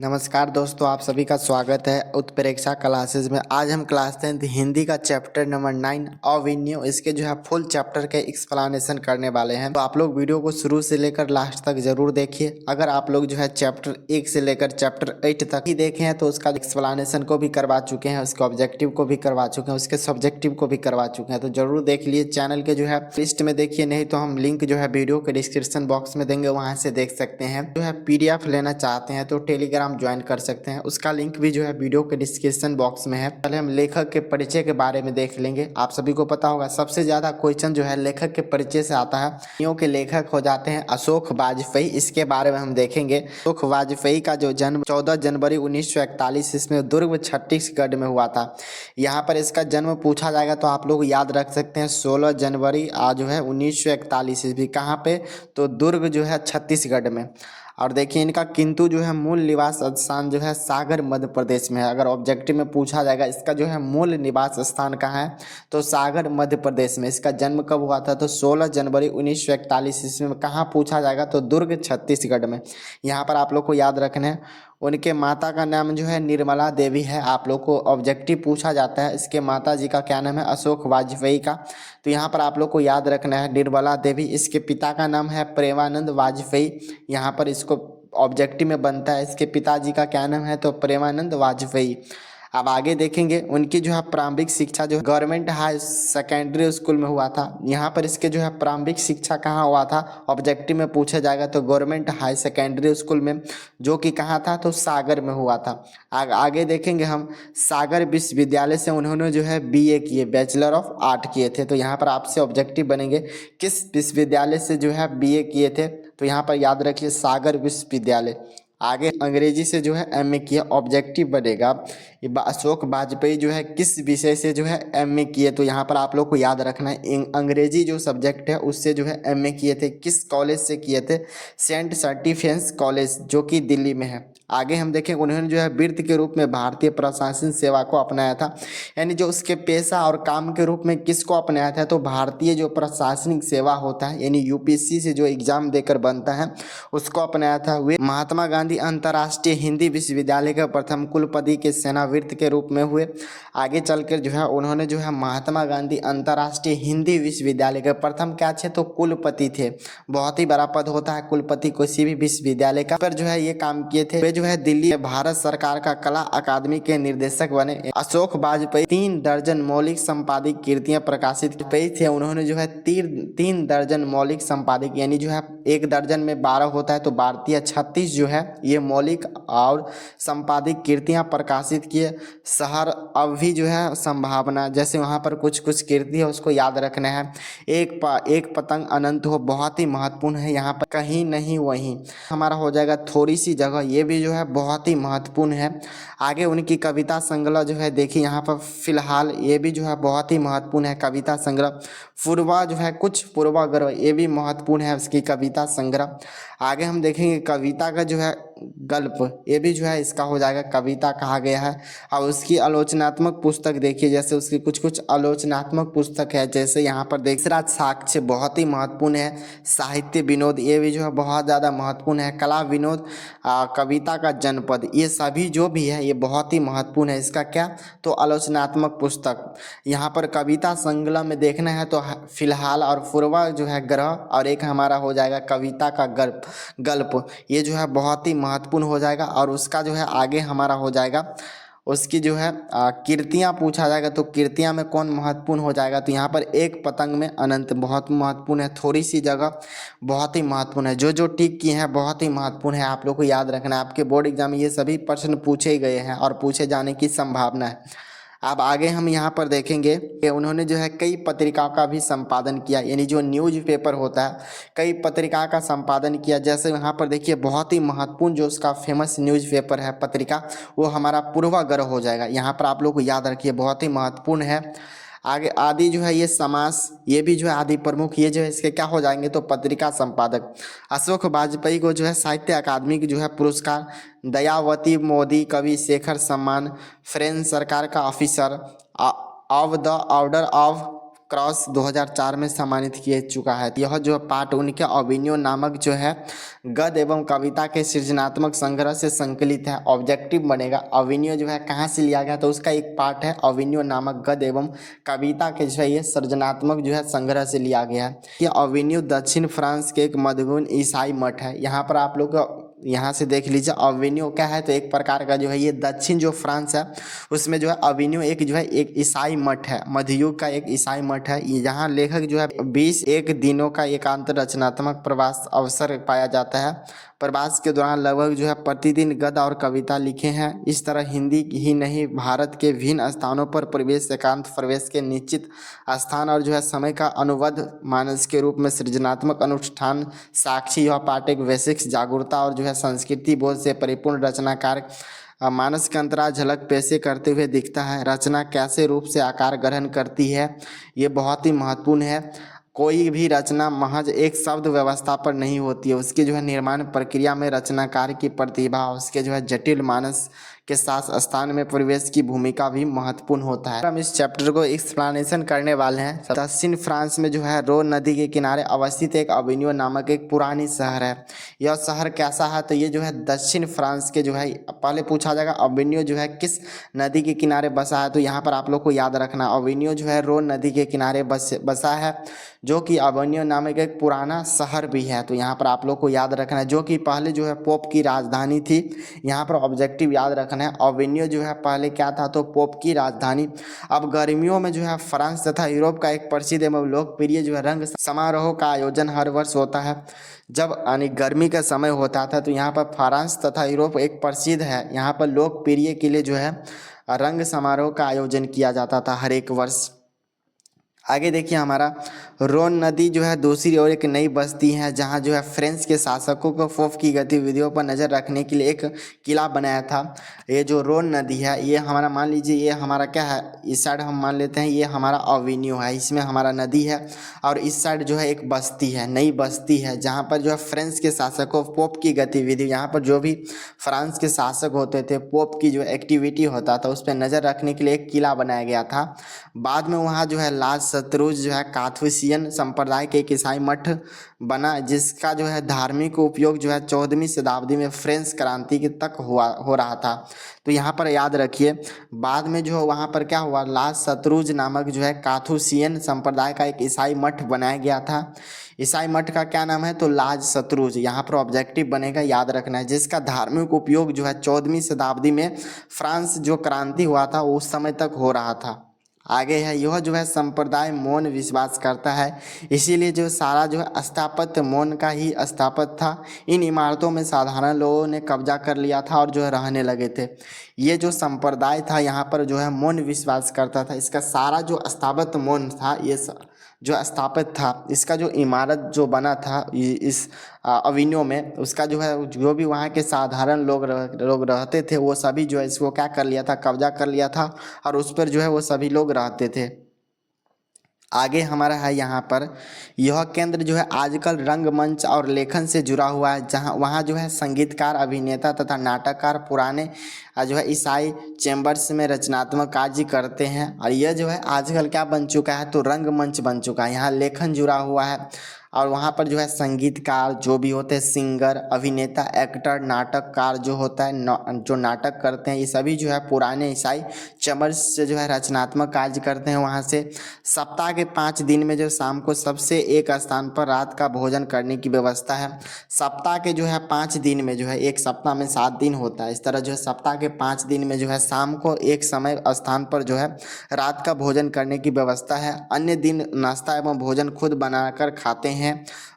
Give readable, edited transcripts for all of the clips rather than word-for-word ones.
नमस्कार दोस्तों, आप सभी का स्वागत है उत्प्रेक्षा क्लासेस में। आज हम क्लास 10th हिंदी का चैप्टर नंबर 9 अविन्यो इसके जो है फुल चैप्टर के एक्सप्लेनेशन करने वाले हैं। तो आप लोग वीडियो को शुरू से लेकर लास्ट तक जरूर देखिए। अगर आप लोग जो है चैप्टर 1 से लेकर चैप्टर 8 तक ही देखे हैं तो उसका एक्सप्लेनेशन को भी करवा चुके हैं, उसके ऑब्जेक्टिव को भी करवा चुके हैं, उसके सब्जेक्टिव को भी करवा चुके हैं। तो जरूर देख लिए। चैनल के जो है लिस्ट में देखिए, नहीं तो हम लिंक जो है वीडियो के डिस्क्रिप्शन बॉक्स में देंगे, वहाँ से देख सकते हैं। जो है PDF लेना चाहते हैं तो टेलीग्राम ज्वाइन कर सकते हैं, उसका लिंक भी जो है वीडियो के डिस्क्रिप्शन बॉक्स में है। पहले हम लेखक के परिचय के बारे में देख लेंगे। आप सभी को पता होगा सबसे ज्यादा क्वेश्चन जो है लेखक के परिचय से आता है। यूं के लेखक हो जाते हैं अशोक वाजपेयी। इसके बारे में हम देखेंगे। अशोक वाजपेयी का जो जन्म 14 जनवरी 1941 इसमें दुर्ग छत्तीसगढ़ में हुआ था। यहाँ पर इसका जन्म पूछा जाएगा तो आप लोग याद रख सकते हैं 16 जनवरी आज जो है 1941 ईस्वी। कहाँ पे? तो दुर्ग जो है छत्तीसगढ़ में। और देखिए इनका किंतु जो है मूल निवास स्थान जो है सागर मध्य प्रदेश में है। अगर ऑब्जेक्टिव में पूछा जाएगा इसका जो है मूल निवास स्थान कहाँ है तो सागर मध्य प्रदेश में। इसका जन्म कब हुआ था तो 16 जनवरी 1941 ईस्वी में। कहाँ पूछा जाएगा तो दुर्ग छत्तीसगढ़ में। यहाँ पर आप लोग को याद रखना है। उनके माता का नाम जो है निर्मला देवी है। आप लोग को ऑब्जेक्टिव पूछा जाता है इसके माता जी का क्या नाम है, अशोक वाजपेयी का। तो यहाँ पर आप लोग को याद रखना है निर्मला देवी। इसके पिता का नाम है प्रेमानंद वाजपेयी। यहाँ पर इसको ऑब्जेक्टिव में बनता है इसके पिताजी का क्या नाम है तो प्रेमानंद वाजपेयी। अब आगे देखेंगे उनकी जो है प्रारंभिक शिक्षा जो गवर्नमेंट हाई सेकेंडरी स्कूल में हुआ था। यहाँ पर इसके जो है प्रारंभिक शिक्षा कहाँ हुआ था ऑब्जेक्टिव में पूछा जाएगा तो गवर्नमेंट हाई सेकेंडरी स्कूल में, जो कि कहाँ था तो सागर में हुआ था। आगे देखेंगे हम सागर विश्वविद्यालय से उन्होंने जो है BA किए, बैचलर ऑफ आर्ट किए थे। तो यहाँ पर आपसे ऑब्जेक्टिव बनेंगे किस विश्वविद्यालय से जो है BA किए थे तो यहाँ पर याद रखिए सागर विश्वविद्यालय। आगे अंग्रेजी से जो है MA किया, ऑब्जेक्टिव बनेगा अशोक वाजपेयी जो है किस विषय से जो है MA किए। तो यहाँ पर आप लोग को याद रखना है अंग्रेजी जो सब्जेक्ट है उससे जो है MA किए थे। किस कॉलेज से किए थे? सेंट स्टीफेंस कॉलेज जो कि दिल्ली में है। आगे हम देखें उन्होंने जो है वृत्ति के रूप में भारतीय प्रशासन सेवा को अपनाया था। यानी जो उसके पेशा और काम के रूप में किसको अपनाया था तो भारतीय जो प्रशासनिक सेवा होता है यानी UPSC से जो एग्जाम देकर बनता है उसको अपनाया था। वे महात्मा गांधी अंतर्राष्ट्रीय हिंदी विश्वविद्यालय के प्रथम कुलपति के सेनावृत्त के रूप में हुए। आगे चलकर जो है उन्होंने जो है महात्मा गांधी अंतर्राष्ट्रीय हिंदी विश्वविद्यालय के प्रथम क्या थे तो कुलपति थे। बहुत ही बड़ा पद होता है कुलपति किसी भी विश्वविद्यालय का। पर जो है ये काम किए थे। वे जो है दिल्ली में भारत सरकार का कला अकादमी के निर्देशक बने। अशोक वाजपेयी 3 दर्जन मौलिक संपादित कृतियां प्रकाशित थे। उन्होंने जो है 3 दर्जन मौलिक संपादित यानी जो है 1 दर्जन में 12 होता है तो भारतीय 36 जो है ये मौलिक और संपादित कृतियां प्रकाशित किए। शहर अब भी जो है संभावना, जैसे वहाँ पर कुछ कुछ कृति है उसको याद रखना है। एक पतंग अनंत हो बहुत ही महत्वपूर्ण है। यहाँ पर कहीं नहीं वहीं हमारा हो जाएगा थोड़ी सी जगह, ये भी जो है बहुत ही महत्वपूर्ण है। आगे उनकी कविता संग्रह जो है देखिए यहाँ पर फिलहाल ये भी जो है बहुत ही महत्वपूर्ण है कविता संग्रह। पूर्वा जो है कुछ पूर्वाग्रह ये भी महत्वपूर्ण है उसकी कविता संग्रह। आगे हम देखेंगे कविता का जो है गल्प, ये भी जो है इसका हो जाएगा कविता कहा गया है। और उसकी आलोचनात्मक पुस्तक देखिए, जैसे उसकी कुछ कुछ आलोचनात्मक पुस्तक है। जैसे यहाँ पर देशराज साक्ष्य बहुत ही महत्वपूर्ण है। साहित्य विनोद ये भी जो है बहुत ज़्यादा महत्वपूर्ण है। कला विनोद, कविता का जनपद, ये सभी जो भी है ये बहुत ही महत्वपूर्ण है। इसका क्या तो आलोचनात्मक पुस्तक। यहाँ पर कविता संग्रह में देखना है तो फिलहाल और पूर्वा जो है ग्रह, और एक हमारा हो जाएगा कविता का गल्प, ये जो है बहुत ही महत्वपूर्ण हो जाएगा। और उसका जो है आगे हमारा हो जाएगा उसकी जो है कृतियाँ पूछा जाएगा तो कृतियाँ में कौन महत्वपूर्ण हो जाएगा तो यहाँ पर एक पतंग में अनंत बहुत महत्वपूर्ण है। थोड़ी सी जगह बहुत ही महत्वपूर्ण है। जो जो टिक किए हैं बहुत ही महत्वपूर्ण है, आप लोग को याद रखना है। आपके बोर्ड एग्जाम में ये सभी प्रश्न पूछे गए हैं और पूछे जाने की संभावना है। अब आगे हम यहाँ पर देखेंगे कि उन्होंने जो है कई पत्रिकाओं का भी संपादन किया, यानी जो न्यूज़ पेपर होता है कई पत्रिका का संपादन किया। जैसे यहाँ पर देखिए बहुत ही महत्वपूर्ण जो उसका फेमस न्यूज़ पेपर है पत्रिका वो हमारा पूर्वाग्रह हो जाएगा। यहाँ पर आप लोग को याद रखिए बहुत ही महत्वपूर्ण है। आगे आदि जो है ये समास, ये भी जो है आदि प्रमुख, ये जो है इसके क्या हो जाएंगे तो पत्रिका संपादक। अशोक वाजपेयी को जो है साहित्य अकादमी की जो है पुरस्कार, दयावती मोदी कवि शेखर सम्मान, फ्रेंच सरकार का officer, of the order of cross 2004 में सम्मानित किया चुका है। यह जो पाठ उनके अविनियो नामक जो है गद्य एवं कविता के सृजनात्मक संग्रह से संकलित है। ऑब्जेक्टिव बनेगा अविनियो जो है कहाँ से लिया गया, तो उसका एक पाठ है अविनियो नामक गद्य एवं कविता के जो है ये सृजनात्मक जो है संग्रह से लिया गया है। ये अविनियो दक्षिण फ्रांस के एक मधुबन ईसाई मठ है। यहाँ पर आप लोग यहाँ से देख लीजिए अविनियो क्या है, तो एक प्रकार का जो है ये दक्षिण जो फ्रांस है उसमें जो है अविनियो एक जो है एक ईसाई मठ है, मध्ययुग का एक ईसाई मठ है। यहाँ लेखक जो है 21 दिनों का एकांत रचनात्मक प्रवास अवसर पाया जाता है। प्रवास के दौरान लगभग जो है प्रतिदिन गद्य और कविता लिखे हैं। इस तरह हिंदी ही नहीं भारत के विभिन्न स्थानों पर प्रवेश एकांत प्रवेश के निश्चित स्थान और जो है समय का अनुबद्ध मानस के रूप में सृजनात्मक अनुष्ठान साक्षी यह पाठ एक वैश्विक जागरूकता और जो है संस्कृति बोध से परिपूर्ण रचनाकार मानस के अंतराल झलक पेशे करते हुए दिखता है। रचना कैसे रूप से आकार ग्रहण करती है ये बहुत ही महत्वपूर्ण है। कोई भी रचना महज एक शब्द व्यवस्था पर नहीं होती है, उसकी जो है निर्माण प्रक्रिया में रचनाकार की प्रतिभा उसके जो है जटिल मानस के साथ स्थान में प्रवेश की भूमिका भी महत्वपूर्ण होता है। हम इस चैप्टर को एक्सप्लेनेशन करने वाले हैं। दक्षिण फ्रांस में जो है रोन नदी के किनारे अवस्थित एक अविनियो नामक एक पुरानी शहर है। यह शहर कैसा है, तो ये जो है दक्षिण फ्रांस के जो है पहले पूछा जाएगा अविनियो जो है किस नदी के किनारे बसा है, तो यहाँ पर आप लोग को याद रखना अविनियो जो है रोन नदी के किनारे बसा है, जो कि अविनियो नामक एक पुराना शहर भी है। तो यहाँ पर आप लोग को याद रखना है जो कि पहले जो है पोप की राजधानी थी। यहाँ पर ऑब्जेक्टिव याद रखना है अविनियो जो है पहले क्या था, तो पोप की राजधानी। अब गर्मियों में जो है फ्रांस तथा यूरोप का एक प्रसिद्ध एवं लोकप्रिय जो है रंग समारोह का आयोजन हर वर्ष होता है। जब यानी गर्मी का समय होता था तो यहाँ पर फ्रांस तथा यूरोप एक प्रसिद्ध है, यहाँ पर लोकप्रिय के लिए जो है रंग समारोह का आयोजन किया जाता था हर एक वर्ष। आगे देखिए हमारा रोन नदी जो है दूसरी ओर एक नई बस्ती है जहाँ जो है फ्रेंच के शासकों को फोफ की गतिविधियों पर नज़र रखने के लिए एक किला बनाया था। ये जो रोन नदी है ये हमारा मान लीजिए ये हमारा क्या है, इस साइड हम मान लेते हैं ये हमारा अविनियो है, इसमें हमारा नदी है और इस साइड जो है एक बस्ती है, नई बस्ती है जहाँ पर जो है फ्रेंच के शासकों पोप की गतिविधि, यहाँ पर जो भी फ्रांस के शासक होते थे पोप की जो एक्टिविटी होता था उस पर नज़र रखने के लिए एक किला बनाया गया था। बाद में वहाँ जो है लाज शत्रुज जो है काथुसियन संप्रदाय के एक ईसाई मठ बना जिसका जो है धार्मिक उपयोग जो है 14वीं शताब्दी में फ्रेंच क्रांति के तक हो रहा था। तो यहाँ पर याद रखिए बाद में जो वहाँ पर क्या हुआ, लाज शत्रुज नामक जो है काथुसियन संप्रदाय का एक ईसाई मठ बनाया गया था। ईसाई मठ का क्या नाम है, तो लाज शत्रुज। यहाँ पर ऑब्जेक्टिव बनेगा याद रखना है जिसका धार्मिक उपयोग जो है 14वीं शताब्दी में फ्रांस जो क्रांति हुआ था उस समय तक हो रहा था। आगे है यह जो है संप्रदाय मौन विश्वास करता है, इसीलिए जो सारा जो है स्थापत्य मौन का ही स्थापत्य था। इन इमारतों में साधारण लोगों ने कब्जा कर लिया था और जो है रहने लगे थे। ये जो संप्रदाय था यहाँ पर जो है मौन विश्वास करता था, इसका सारा जो स्थापत्य मौन था, ये जो स्थापित था इसका जो इमारत जो बना था इस अविनियो में उसका जो है जो भी वहाँ के साधारण लोग रहते थे वो सभी जो है इसको क्या कर लिया था, कब्जा कर लिया था और उस पर जो है वो सभी लोग रहते थे। आगे हमारा है यहाँ पर यह केंद्र जो है आजकल रंगमंच और लेखन से जुड़ा हुआ है, जहाँ वहाँ जो है संगीतकार अभिनेता तथा नाटककार पुराने जो है ईसाई चैम्बर्स में रचनात्मक कार्य करते हैं और यह जो है आजकल क्या बन चुका है, तो रंगमंच बन चुका है। यहाँ लेखन जुड़ा हुआ है और वहाँ पर जो है संगीतकार जो भी होते हैं सिंगर अभिनेता एक्टर नाटककार जो होता है जो नाटक करते हैं ये सभी जो है पुराने ईसाई चैम्बर्स से जो है रचनात्मक कार्य करते हैं। वहाँ से सप्ताह के 5 दिन में जो शाम को सबसे एक स्थान पर रात का भोजन करने की व्यवस्था है। सप्ताह के जो है 5 दिन में जो है एक सप्ताह में 7 दिन होता है, इस तरह जो है सप्ताह के 5 दिन में जो है शाम को एक समय स्थान पर जो है रात का भोजन करने की व्यवस्था है। अन्य दिन नाश्ता एवं भोजन खुद बनाकर खाते हैं।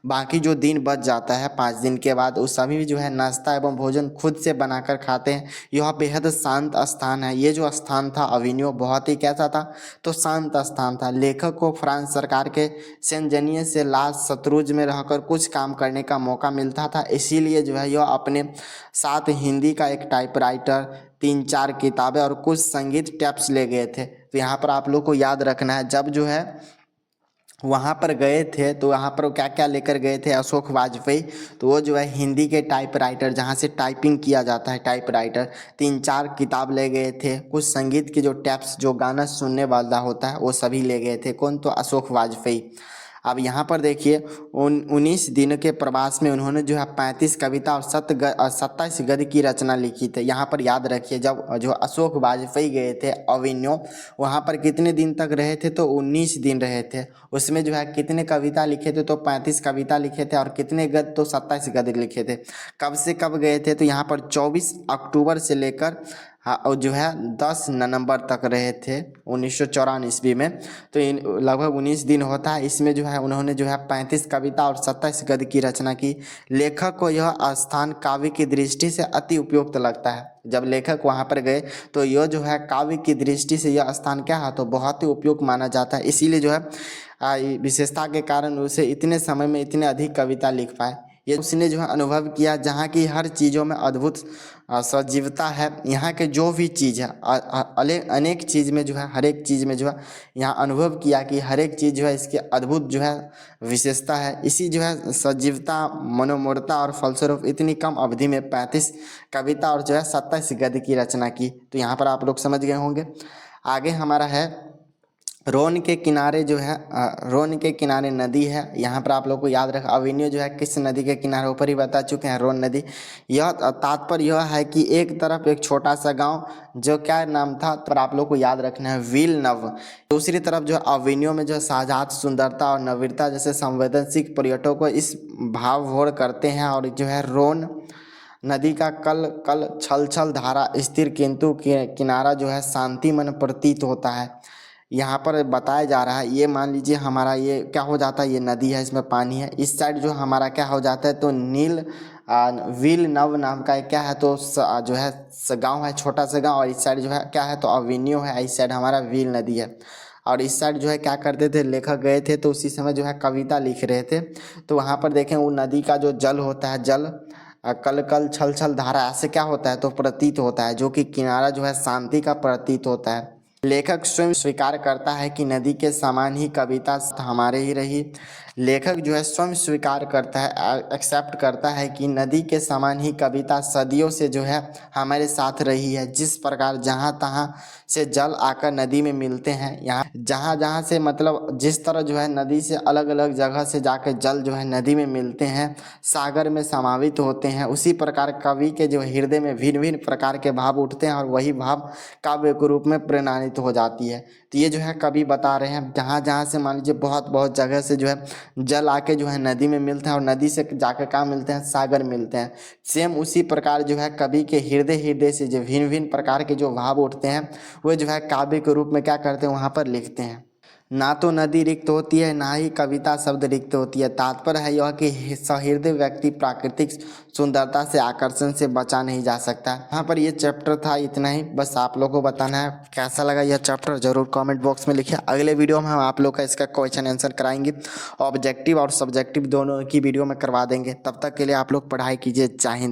बाकी जो दिन बच जाता है 5 दिन के बाद उस सभी जो है नाश्ता एवं भोजन खुद से बनाकर खाते हैं। यह बेहद शांत स्थान है। ये जो स्थान था अविनियो बहुत ही कैसा था, तो शांत स्थान था। लेखक को फ्रांस सरकार के सेंजनिए से लाज शत्रुज में रहकर कुछ काम करने का मौका मिलता था, इसीलिए जो है यह अपने साथ हिंदी का एक टाइपराइटर 3-4 किताबें और कुछ संगीत टेप्स ले गए थे। तो यहाँ पर आप लोग को याद रखना है जब जो है वहाँ पर गए थे तो वहाँ पर वो क्या क्या लेकर गए थे अशोक वाजपेयी। तो वो जो है हिंदी के टाइपराइटर जहाँ से टाइपिंग किया जाता है टाइपराइटर 3-4 किताब ले गए थे। कुछ संगीत के जो टैप्स जो गाना सुनने वाला होता है वो सभी ले गए थे। कौन? तो अशोक वाजपेयी। अब यहाँ पर देखिए 19 दिन के प्रवास में उन्होंने जो है 35 कविता और 27 गद्य की रचना लिखी थी। यहाँ पर याद रखिए जब जो अशोक वाजपेयी गए थे अविन्यो वहाँ पर कितने दिन तक रहे थे? तो 19 दिन रहे थे। उसमें जो है कितने कविता लिखे थे? तो 35 कविता लिखे थे। और कितने गद्य? तो 27 गद्य लिखे थे। कब से कब गए थे? तो यहाँ पर 24 अक्टूबर से लेकर हाँ और जो है 10 नवंबर तक रहे थे 1954 ईस्वी में। तो लगभग 19 दिन होता है। इसमें जो है उन्होंने जो है 35 कविता और 27 गद्य की रचना की। लेखक को यह स्थान काव्य की दृष्टि से अति उपयुक्त लगता है। जब लेखक वहाँ पर गए तो यह जो है काव्य की दृष्टि से यह स्थान क्या है? तो बहुत ही उपयुक्त माना जाता है। इसीलिए जो है विशेषता के कारण उसे इतने समय में इतने अधिक कविता लिख पाए। ये उसने जो है अनुभव किया जहाँ की हर चीज़ों में अद्भुत सजीवता है। यहाँ के जो भी चीज़ है अनेक चीज़ में जो है हर एक चीज़ में जो है यहाँ अनुभव किया कि हर एक चीज़ जो है इसके अद्भुत जो है विशेषता है। इसी जो है सजीवता मनोमूर्ता और फलस्वरूप इतनी कम अवधि में 35 कविता और जो है 27 गद्य की रचना की। तो यहाँ पर आप लोग समझ गए होंगे। आगे हमारा है रोन के किनारे जो है रोन के किनारे नदी है। यहाँ पर आप लोग को याद रखा अविन्यो जो है किस नदी के किनारे ऊपर ही बता चुके हैं रोन नदी। यह तात्पर्य यह है कि एक तरफ एक छोटा सा गांव जो क्या नाम था पर आप लोग को याद रखना है विलनव। दूसरी तरफ जो अविन्यो में जो शाहजात सुंदरता और नवीनता जैसे संवेदनशील पर्यटकों को इस भाव भोर करते हैं। और जो है रोन नदी का कल कल छल छल धारा स्थिर किंतु किनारा जो है शांतिमन प्रतीत होता है। यहाँ पर बताया जा रहा है ये मान लीजिए हमारा ये क्या हो जाता है ये नदी है इसमें पानी है। इस साइड जो हमारा क्या हो जाता है? तो विल नव नाम का क्या है? तो जो है गांव है छोटा सा गांव। और इस साइड जो है क्या है? तो अविन्यो है। इस साइड हमारा विल नदी है। और इस साइड जो है क्या करते थे लेखक गए थे तो उसी समय जो है कविता लिख रहे थे। तो वहाँ पर देखें वो नदी का जो जल होता है जल कल कल छल छल धारा ऐसे क्या होता है? तो प्रतीत होता है जो कि किनारा जो है शांति का प्रतीत होता है। लेखक स्वयं स्वीकार करता है कि नदी के समान ही कविता हमारे ही रही। लेखक जो है स्वयं स्वीकार करता है एक्सेप्ट करता है कि नदी के समान ही कविता सदियों से जो है हमारे साथ रही है। जिस प्रकार जहाँ तहाँ से जल आकर नदी में मिलते हैं यहाँ जहाँ जहाँ से मतलब जिस तरह जो है नदी से अलग अलग जगह से जाकर जल जो है नदी में मिलते हैं सागर में समावित होते हैं। उसी प्रकार कवि के जो हृदय में भिन्न भिन्न प्रकार के भाव उठते हैं और वही भाव काव्य के रूप में प्रेरणित हो जाती है। तो ये जो है कवि बता रहे हैं जहाँ जहाँ से मान लीजिए बहुत बहुत जगह से जो है जल आके जो है नदी में मिलते हैं और नदी से जाकर कहाँ मिलते हैं? सागर मिलते हैं। सेम उसी प्रकार जो है कवि के हृदय से जो भिन्न भिन्न प्रकार के जो भाव उठते हैं वो जो है काव्य के रूप में क्या करते हैं? वहाँ पर लिखते हैं। ना तो नदी रिक्त होती है ना ही कविता शब्द रिक्त होती है। तात्पर्य है यह कि सहृदय व्यक्ति प्राकृतिक सुंदरता से आकर्षण से बचा नहीं जा सकता। यहाँ पर ये चैप्टर था इतना ही। बस आप लोगों को बताना है कैसा लगा यह चैप्टर जरूर कमेंट बॉक्स में लिखिए। अगले वीडियो में हम आप लोग का इसका क्वेश्चन आंसर कराएंगे। ऑब्जेक्टिव और सब्जेक्टिव दोनों की वीडियो में करवा देंगे। तब तक के लिए आप लोग पढ़ाई कीजिए। जय हिंद।